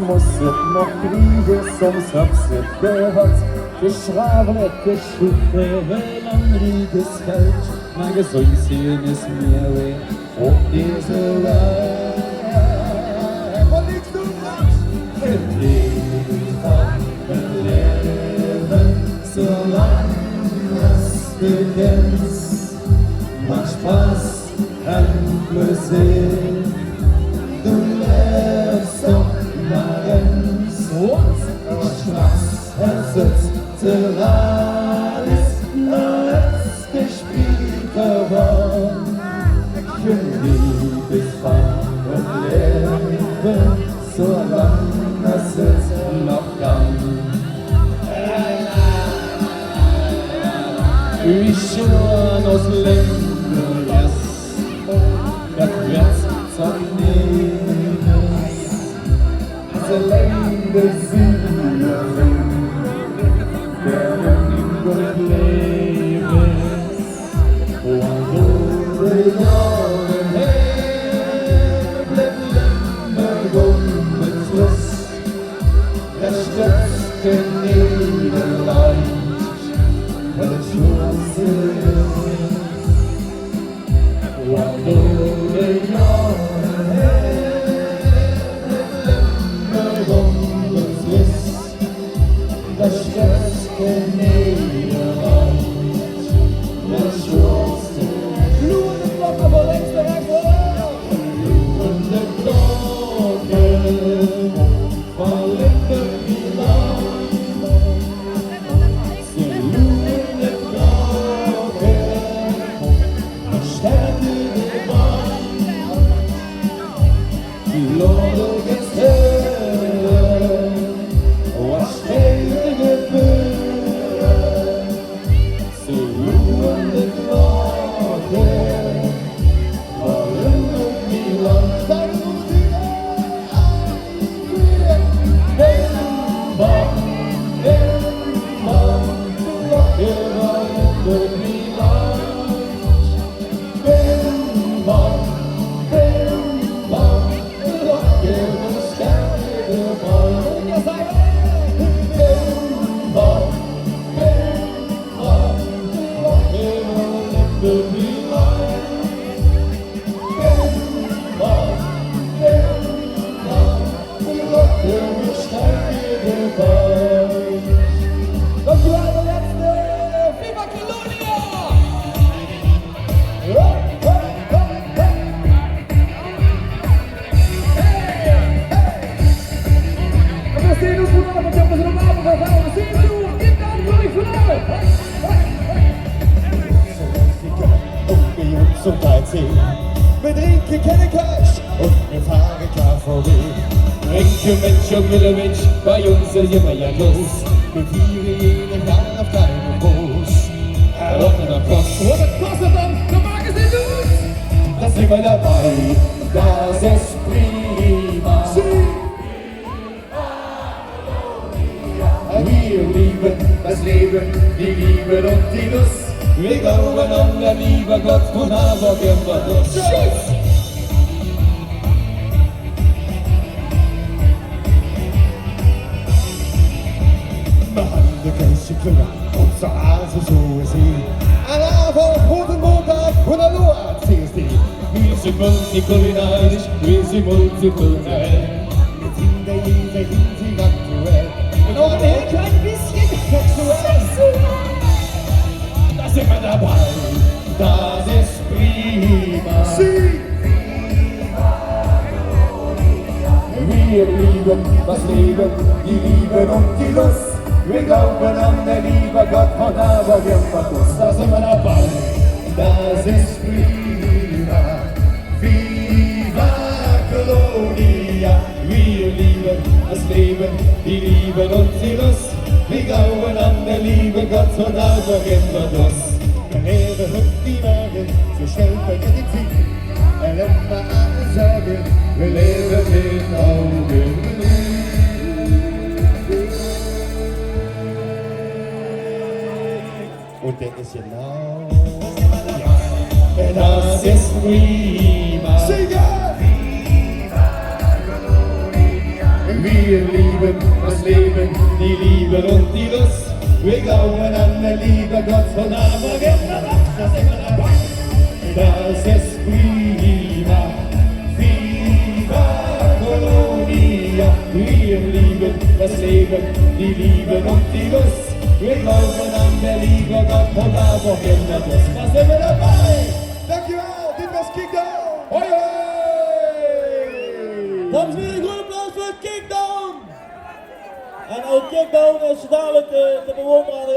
muss es noch kriegen, sonst hab's nicht gehört. Geschrabelt, geschuffe, langweiliges Geld, mein Gesundsein ist mir weh, auf diese Welt. Wo liegst du raus? Im Leben, solange es beginnt, macht Spaß, endlos sehen. Du lebst doch nirgends, es sitzt alles gespielt geworden. Für Liebesfahrt und Leben, solange es ist noch gang. Ich schon aus Ländern, das wird zum Nebens, diese Länder sind der Leben Lebens, und die Jahre her bleibt immer mit Schluss, der stärkste Niederleid, der Schluss ist. Und die Jahre her bleibt immer mit Schluss, der stärkste Niederleid, der Schluss ist. Blühende Glocke, wo längst der Herr blühende Glocke, verlinde die Leid. Sie blühende Glocke, verstärke die Wein. Die Lorde ist höher, was steht Gebühr. Sie blühende Glocke, verlinde die Leid. Zum 13. Wir trinken keine Cash und wir fahren KVW. Trinken Mensch und Millermensch, bei uns ist immer ja los. Wir vieren jeden Tag auf kleinem Bus. Erlockener Post. Und das kostet dann, du magst den Lust. Da sind wir dabei, das ist prima. Wir lieben das Leben, die Liebe und die Lust. Wir glauben an der liebe Gott von aber gern wir durch. Tschüss! Behandle Kirche Klünger und zur Hase so ist sie. Alava, Roten Montag und Aloha CSD. Wir sind multikulinarisch, wir sind multikulturell. Wir sind der jeder Hinsicht aktuell. Und auch ein klein bisschen sexuell. Da sind wir dabei, das ist prima. Wir lieben das Leben, die Liebe und die Lust. Wir glauben an den lieben Gott von aber wir Verdruss. Da sind wir dabei, das ist prima. Viva Colonia. Wir lieben das Leben, die Liebe und die Lust. Wir glauben an den lieben Gott von aber wir Verdruss. Wir leben und die Wagen, so schnell vergeht die Zeit. Erlebt mal alle Sorgen, wir leben mit Augen. Und der ist genau, ja, das ist prima. Singer! Wir lieben das Leben, die Liebe und die Lust. Wir glauben an den lieben Gott von Abraham. Da sind wir dabei. Das ist prima, viva Colonia. Wir lieben das Leben, die Liebe und die Lust. Wir glauben an den lieben Gott von Abraham. Da sind wir dabei. Dankjewel, dit was Kickdown. Hoi hoi! Dames en heren, een groot applaus voor Kickdown! En ook Kickdown is dadelijk te bewonderen aan de